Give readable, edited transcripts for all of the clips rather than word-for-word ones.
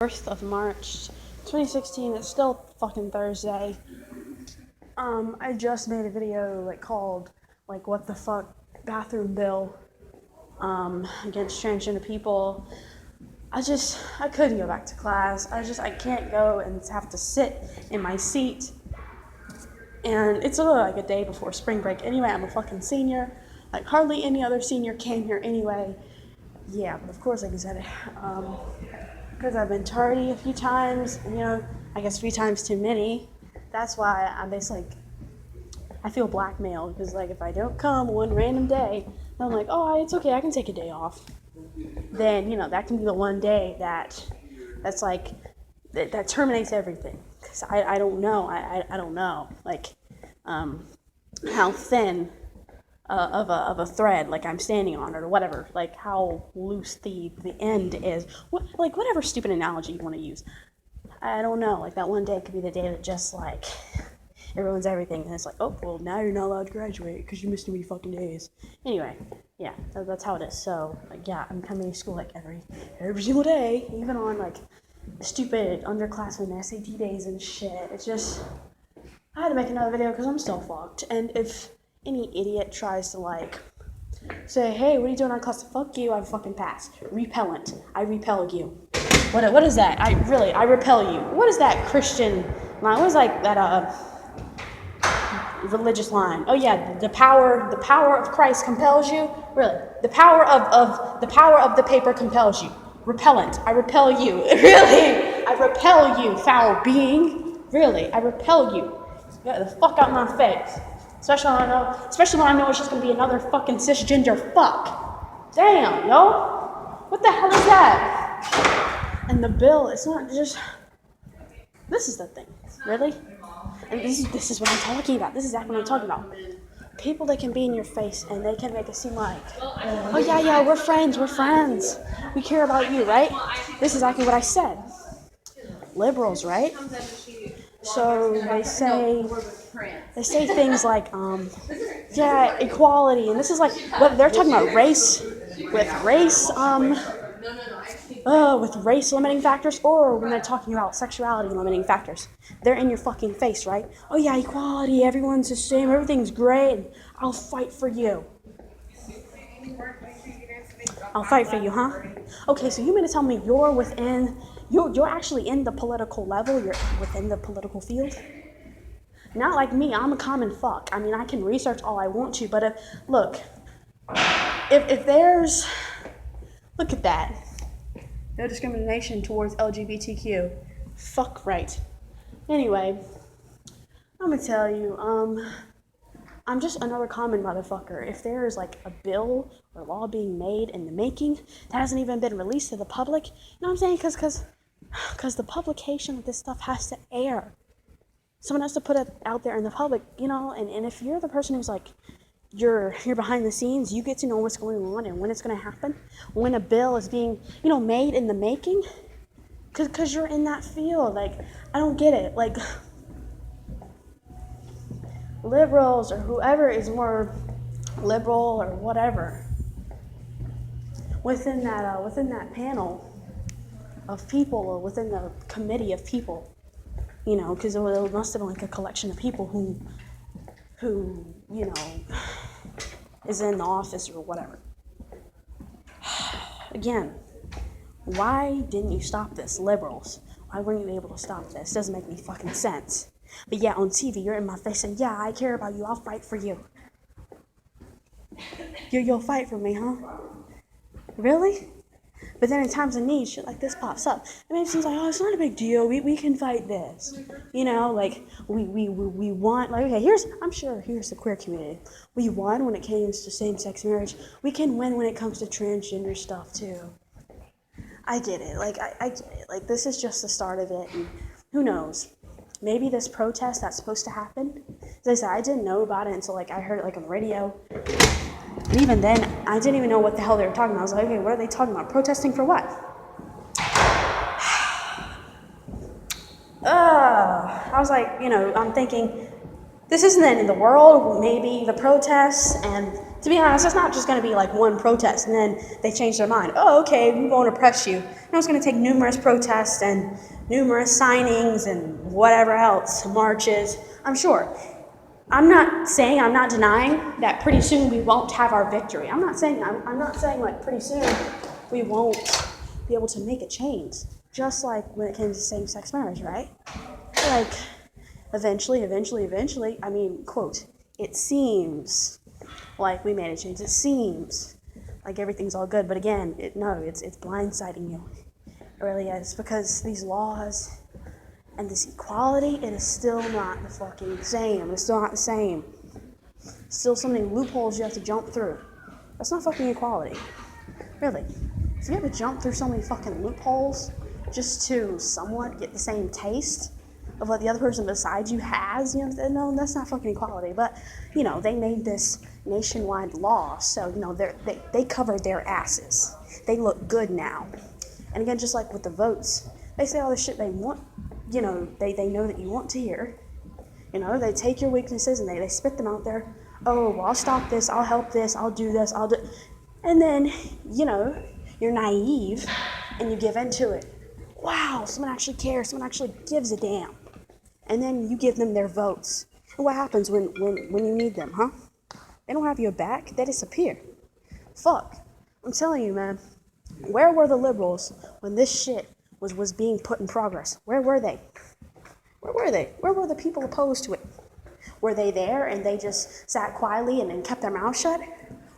4th of March, 2016. It's still fucking Thursday. I just made a video called what the fuck bathroom bill against transgender people. I couldn't go back to class. I can't go and have to sit in my seat. And it's a day before spring break. Anyway, I'm a fucking senior. Hardly any other senior came here anyway. Yeah, but of course I said it. Because I've been tardy a few times, I guess 3 times too many. That's why I feel blackmailed, because if I don't come one random day, I'm like, oh, it's okay, I can take a day off. Then, that can be the one day that terminates everything. Because I don't know, I don't know, how thin of a thread I'm standing on, or whatever, how loose the end is, whatever stupid analogy you want to use. I don't know, that one day could be the day that just it ruins everything, and it's oh, well, now you're not allowed to graduate because you missed too many fucking days. Anyway, yeah, that's how it is. So yeah, I'm coming to school every single day, even on stupid underclassmen SAT days and shit. It's just, I had to make another video because I'm still fucked. And if any idiot tries to say, hey, what are you doing on class? Fuck you, I fucking passed. Repellent. I repel you. What is that? I repel you. What is that Christian line? What is that religious line? Oh yeah, the power of Christ compels you. Really, the power of the paper compels you. Repellent. I repel you. Really, I repel you, foul being. Really, I repel you. Get the fuck out of my face. Especially when I know it's just gonna be another fucking cisgender fuck. Damn, yo. What the hell is that? And the bill, it's not just. This is the thing, really. And this is what I'm talking about. This is exactly what I'm talking about. People that can be in your face and they can make it seem oh yeah, we're friends. We care about you, right? This is exactly what I said. Liberals, right? So they say things yeah, equality, and this is what they're talking about, race limiting factors, or when they're talking about sexuality limiting factors. They're in your fucking face, right? Oh yeah, equality, everyone's the same, everything's great, I'll fight for you. I'll fight for you, huh? Okay, so you mean to tell me you're actually in the political level, you're within the political field? Not like me, I'm a common fuck. I mean, I can research all I want to, but if there's, look at that. No discrimination towards LGBTQ. Fuck right. Anyway, I'm gonna tell you, I'm just another common motherfucker. If there's a bill or law being made in the making that hasn't even been released to the public, you know what I'm saying? Because the publication of this stuff has to air. Someone has to put it out there in the public, and if you're the person who's you're behind the scenes, you get to know what's going on and when it's going to happen, when a bill is being, made in the making, because you're in that field. I don't get it. Liberals or whoever is more liberal or whatever, within that panel of people, or within the committee of people, because it must have been a collection of people who is in the office or whatever. Again, why didn't you stop this, liberals? Why weren't you able to stop this? Doesn't make any fucking sense. But yeah, on TV, you're in my face saying, yeah, I care about you, I'll fight for you. You'll fight for me, huh? Really? But then in times of need, shit like this pops up. It makes it seem oh, it's not a big deal. We can fight this. We want, okay, I'm sure here's the queer community. We won when it came to same-sex marriage. We can win when it comes to transgender stuff too. I get it. I get it. This is just the start of it, and who knows? Maybe this protest that's supposed to happen. As I said, I didn't know about it until I heard it on the radio. And even then, I didn't even know what the hell they were talking about. I was okay, what are they talking about? Protesting for what? I was I'm thinking, this isn't the end of the world. Maybe the protests and To be honest, it's not just going to be like one protest and then they change their mind. Oh, okay, we won't oppress you. No, it's going to take numerous protests and numerous signings and whatever else, marches, I'm sure. I'm not denying that pretty soon we won't have our victory. I'm not saying like pretty soon we won't be able to make a change. Just like when it came to same-sex marriage, right? Like, eventually, I mean, quote, it seems like we made a change. It seems like everything's all good. But again, it's blindsiding you. It really is. Because these laws and this equality, it is still not the fucking same. It's still not the same. Still so many loopholes you have to jump through. That's not fucking equality. Really. If you have to jump through so many fucking loopholes just to somewhat get the same taste of what the other person beside you has, no, that's not fucking equality. But, they made this nationwide law, so, they covered their asses. They look good now. And again, just like with the votes, they say all the shit they want, they know that you want to hear. They take your weaknesses and they spit them out there. Oh, well, I'll stop this, I'll help this, I'll do this, and then, you're naive and you give into it. Wow, someone actually cares, someone actually gives a damn. And then you give them their votes. And what happens when you need them, huh? They don't have your back, they disappear. Fuck. I'm telling you, man. Where were the liberals when this shit was being put in progress? Where were they? Where were they? Where were the people opposed to it? Were they there and they just sat quietly and then kept their mouth shut?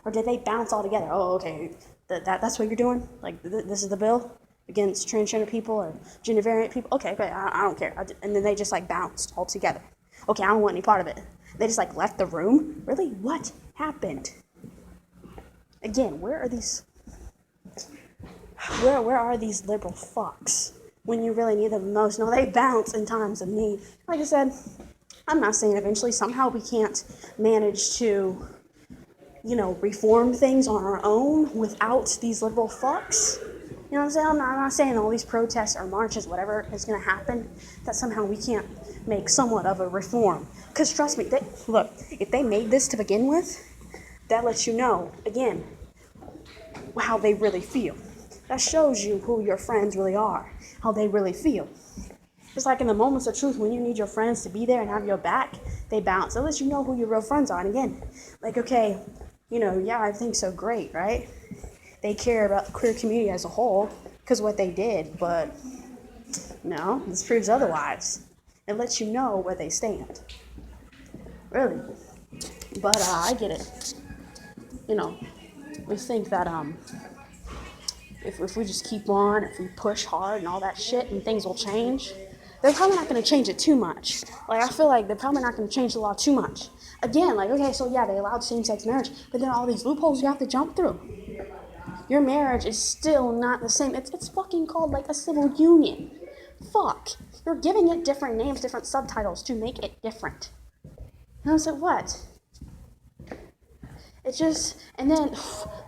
Or did they bounce altogether? Oh, okay, that's what you're doing? Like, this is the bill against transgender people or gender variant people? Okay, I don't care. And then they just, bounced altogether. Okay, I don't want any part of it. They just, left the room? Really? What happened? Again, where are these liberal fucks when you really need them the most? No, they bounce in times of need. Like I said, I'm not saying eventually somehow we can't manage to, reform things on our own without these liberal fucks. You know what I'm saying? I'm not saying all these protests or marches, whatever is going to happen, that somehow we can't make somewhat of a reform. Because trust me, if they made this to begin with, that lets you know, again, how they really feel. That shows you who your friends really are, how they really feel. Just like in the moments of truth, when you need your friends to be there and have your back, they bounce. It lets you know who your real friends are. And again, okay, everything's so great, right? They care about the queer community as a whole because of what they did, but no, this proves otherwise. It lets you know where they stand. Really. But I get it. We think that if we just keep on, if we push hard and all that shit, and things will change. They're probably not going to change it too much. I feel like they're probably not going to change the law too much. Again, okay, so yeah, they allowed same-sex marriage, but then all these loopholes you have to jump through. Your marriage is still not the same. It's fucking called a civil union. Fuck. You're giving it different names, different subtitles to make it different. And I was like, what? It just, and then,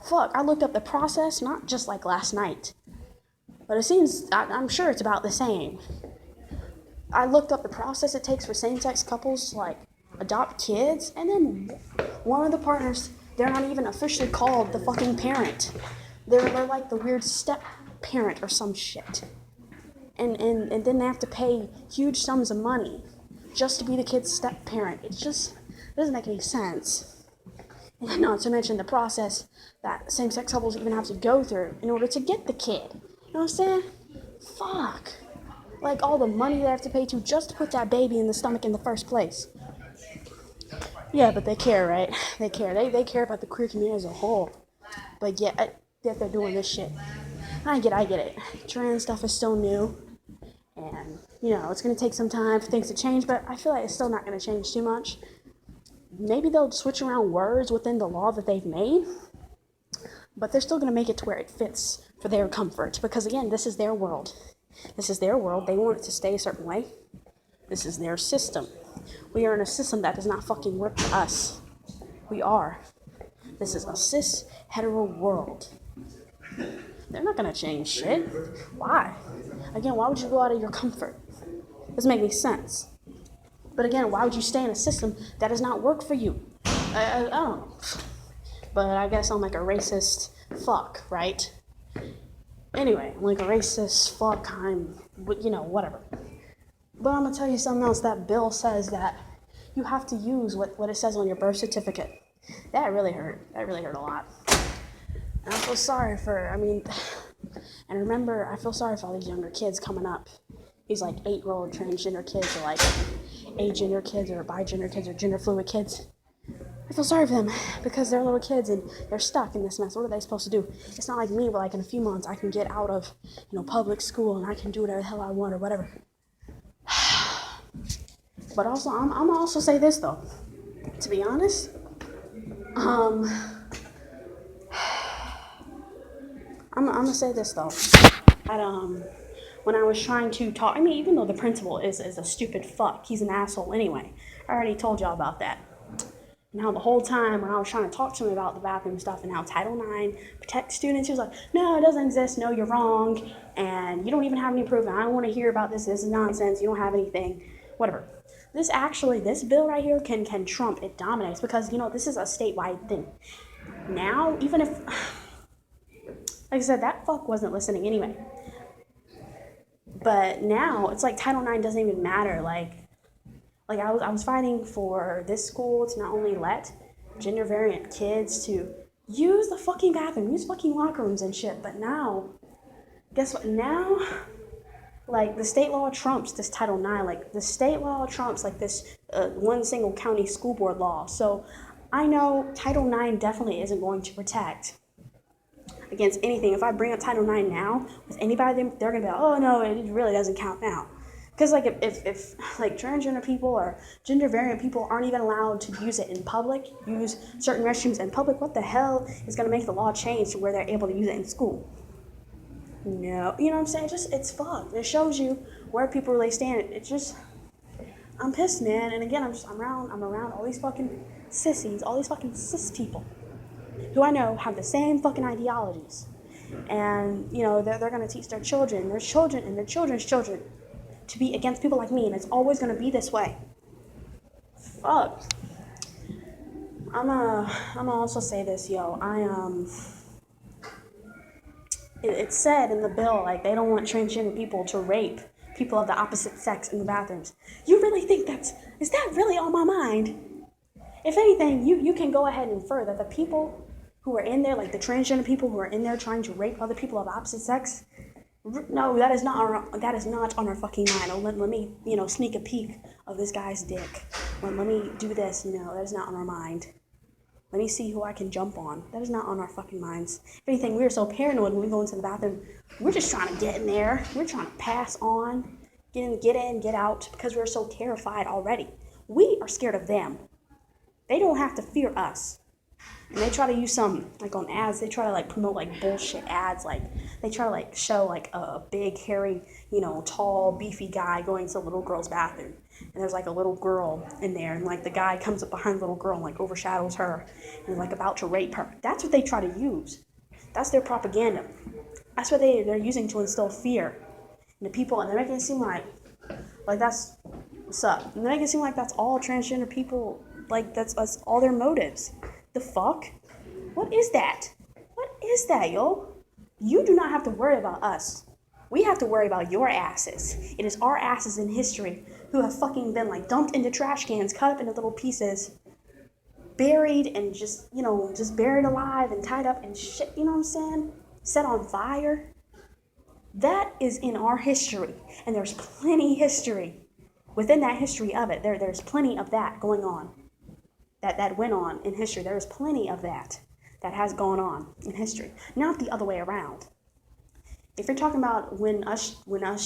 fuck, I looked up the process, not just last night. But it seems, I'm sure it's about the same. I looked up the process it takes for same-sex couples to, adopt kids, and then one of the partners, they're not even officially called the fucking parent. They're like the weird step-parent or some shit. And then they have to pay huge sums of money just to be the kid's step-parent. It just doesn't make any sense. And not to mention the process that same-sex couples even have to go through in order to get the kid. You know what I'm saying? Fuck. All the money they have to pay to just to put that baby in the stomach in the first place. Yeah, but they care, right? They care. They care about the queer community as a whole. But yet they're doing this shit. I get it. Trans stuff is still new. And, it's going to take some time for things to change, but I feel like it's still not going to change too much. Maybe they'll switch around words within the law that they've made, but they're still going to make it to where it fits for their comfort. Because, again, this is their world. This is their world. They want it to stay a certain way. This is their system. We are in a system that does not fucking work for us. We are. This is a cis, hetero world. They're not going to change shit. Why? Again, why would you go out of your comfort? Doesn't make any sense. But again, why would you stay in a system that does not work for you? I don't know. But I guess I'm like a racist fuck, right? Anyway, I'm like a racist fuck, whatever. But I'm gonna tell you something else. That bill says that you have to use what it says on your birth certificate. That really hurt. That really hurt a lot. And I feel sorry and remember, I feel sorry for all these younger kids coming up. These like 8-year-old transgender kids or like agender kids or bigender kids or gender fluid kids. I feel sorry for them because they're little kids and they're stuck in this mess. What are they supposed to do? It's not like me where like in a few months I can get out of, public school and I can do whatever the hell I want or whatever. But also, I'm gonna also say this though. To be honest, I'm gonna say this though. When I was trying to talk, even though the principal is a stupid fuck, he's an asshole anyway. I already told y'all about that. Now the whole time when I was trying to talk to him about the bathroom stuff and how Title IX protects students, he was like, no, it doesn't exist, no, you're wrong, and you don't even have any proof, and I don't want to hear about this is nonsense, you don't have anything, whatever. This bill right here can trump, it dominates, because, this is a statewide thing. Now, even if, like I said, that fuck wasn't listening anyway. But now, it's like Title IX doesn't even matter, Like I was fighting for this school to not only let gender variant kids to use the fucking bathroom, use fucking locker rooms and shit, but now, guess what? Now, like the state law trumps this Title IX, like the state law trumps like this one single county school board law. So I know Title IX definitely isn't going to protect against anything. If I bring up Title IX now with anybody, they're gonna be like, oh no, it really doesn't count now. Because like if like transgender people or gender variant people aren't even allowed to use it in public, use certain restrooms in public, what the hell is going to make the law change to where they're able to use it in school? No, you know what I'm saying? It's fucked. It shows you where people really stand. It's just, I'm pissed, man. And again, I'm around all these fucking sissies, all these fucking cis people who I know have the same fucking ideologies. And, they're going to teach their children, and their children's children to be against people like me, and it's always going to be this way. Fuck. I'm gonna also say this, it said in the bill, like, they don't want transgender people to rape people of the opposite sex in the bathrooms. You really think is that really on my mind? If anything, you can go ahead and infer that the people who are in there, like the transgender people who are in there trying to rape other people of the opposite sex, no, that is not on our fucking mind. Oh, let me, sneak a peek of this guy's dick. Let me do this. No, that is not on our mind. Let me see who I can jump on. That is not on our fucking minds. If anything, we're so paranoid when we go into the bathroom. We're just trying to get in there. We're trying to pass on, get in, get out, because we're so terrified already. We are scared of them. They don't have to fear us. And they try to use some, like on ads, they try to like promote like bullshit ads. Like they try to like show like a big, hairy, tall, beefy guy going to a little girl's bathroom. And there's like a little girl in there. And like the guy comes up behind the little girl and like overshadows her and like about to rape her. That's what they try to use. That's their propaganda. That's what they're using to instill fear in the people. And they're making it seem like that's what's up. And they're making it seem like that's all transgender people, like that's all their motives. The fuck? What is that? What is that, yo? You do not have to worry about us. We have to worry about your asses. It is our asses in history who have fucking been like dumped into trash cans, cut up into little pieces, buried and just buried alive and tied up and shit, you know what I'm saying? Set on fire. That is in our history. And there's plenty history. Within that history of it, there's plenty of that going on. That went on in history. There is plenty of that has gone on in history. Not the other way around. If you're talking about when us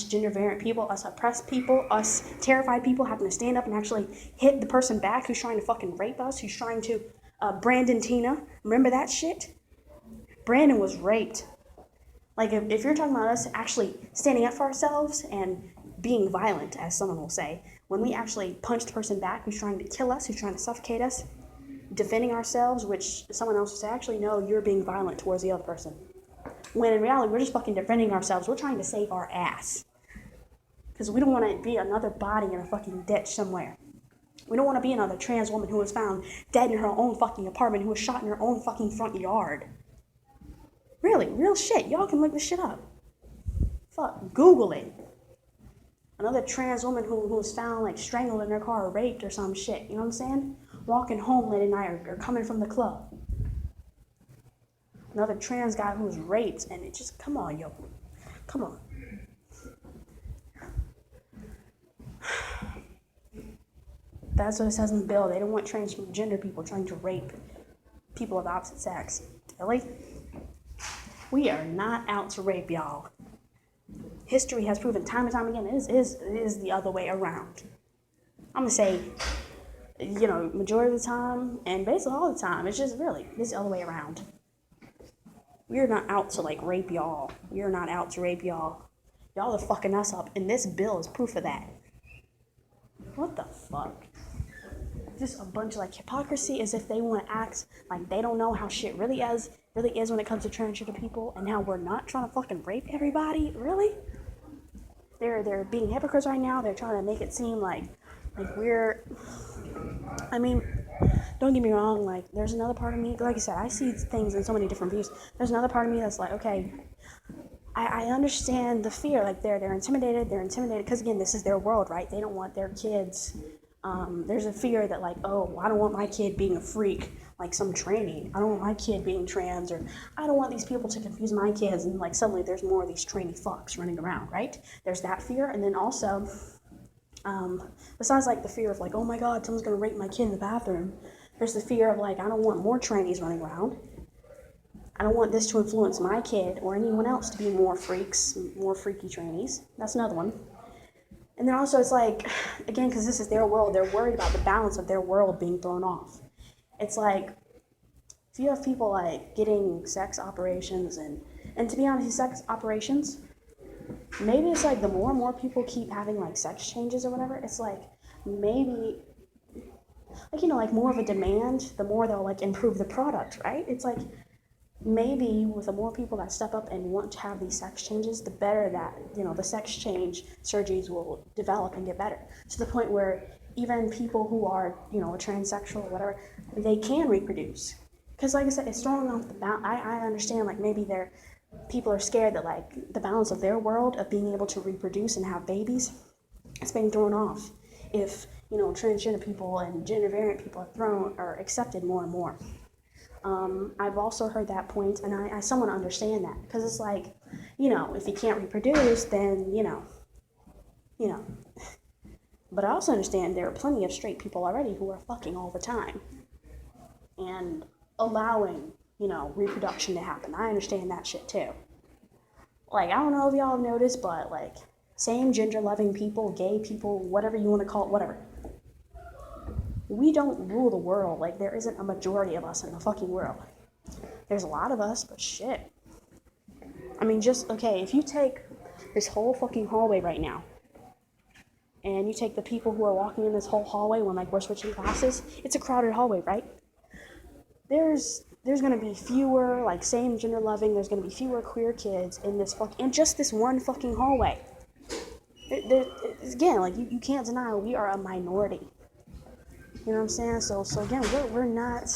gender variant people, us oppressed people, us terrified people having to stand up and actually hit the person back who's trying to fucking rape us, who's trying to, Brandon Tina, remember that shit? Brandon was raped. Like if you're talking about us actually standing up for ourselves and being violent, as someone will say, when we actually punch the person back who's trying to kill us, who's trying to suffocate us, defending ourselves, which someone else will say, actually, no, you're being violent towards the other person. When in reality, we're just fucking defending ourselves. We're trying to save our ass. Because we don't want to be another body in a fucking ditch somewhere. We don't want to be another trans woman who was found dead in her own fucking apartment, who was shot in her own fucking front yard. Really, real shit. Y'all can look this shit up. Fuck, Google it. Another trans woman who was found like strangled in her car or raped or some shit. You know what I'm saying? Walking home late at night or coming from the club. Another trans guy who was raped, and it just, come on, yo. Come on. That's what it says in the bill. They don't want transgender people trying to rape people of the opposite sex. Really? We are not out to rape y'all. History has proven time and time again it is the other way around. I'm gonna say, majority of the time, and basically all the time, it's the other way around. We're not out to like rape y'all. We're not out to rape y'all. Y'all are fucking us up, and this bill is proof of that. What the fuck? Just a bunch of like hypocrisy, as if they want to act like they don't know how shit really is when it comes to transgender people, and how we're not trying to fucking rape everybody. Really? They're being hypocrites right now. They're trying to make it seem like we're. I mean, don't get me wrong. Like, there's another part of me. Like I said, I see things in so many different views. There's another part of me that's like, okay, I understand the fear. Like they're intimidated. They're intimidated because again, this is their world, right? They don't want their kids. There's a fear that like, oh, I don't want my kid being a freak, like some trainee. I don't want my kid being trans, or I don't want these people to confuse my kids, and like suddenly there's more of these trainee fucks running around, right? There's that fear, and then also, besides like the fear of like, oh my God, someone's gonna rape my kid in the bathroom, there's the fear of like, I don't want more trainees running around. I don't want this to influence my kid or anyone else to be more freaks, more freaky trainees. That's another one. And then also it's like, again, because this is their world, they're worried about the balance of their world being thrown off. It's like, if you have people like getting sex operations, and to be honest, sex operations, maybe it's like the more and more people keep having like sex changes or whatever, it's like maybe, like, like more of a demand, the more they'll like improve the product, right? It's like, maybe with the more people that step up and want to have these sex changes, the better that, the sex change surgeries will develop and get better. To the point where even people who are, a transsexual or whatever, they can reproduce. Because like I said, it's throwing off the balance. I understand, like, maybe people are scared that, like, the balance of their world of being able to reproduce and have babies is being thrown off if, transgender people and gender variant people are accepted more and more. I've also heard that point, and I somewhat understand that, because it's like, if you can't reproduce, then, But I also understand there are plenty of straight people already who are fucking all the time and allowing, reproduction to happen. I understand that shit too. Like, I don't know if y'all have noticed, but like, same gender-loving people, gay people, whatever you want to call it, whatever. We don't rule the world. Like, there isn't a majority of us in the fucking world. There's a lot of us, but shit. I mean, if you take this whole fucking hallway right now, and you take the people who are walking in this whole hallway when, like, we're switching classes, it's a crowded hallway, right? There's gonna be fewer, like, same gender loving, there's gonna be fewer queer kids in just this one fucking hallway. Again, like, you can't deny we are a minority. You know what I'm saying? So again, we're not,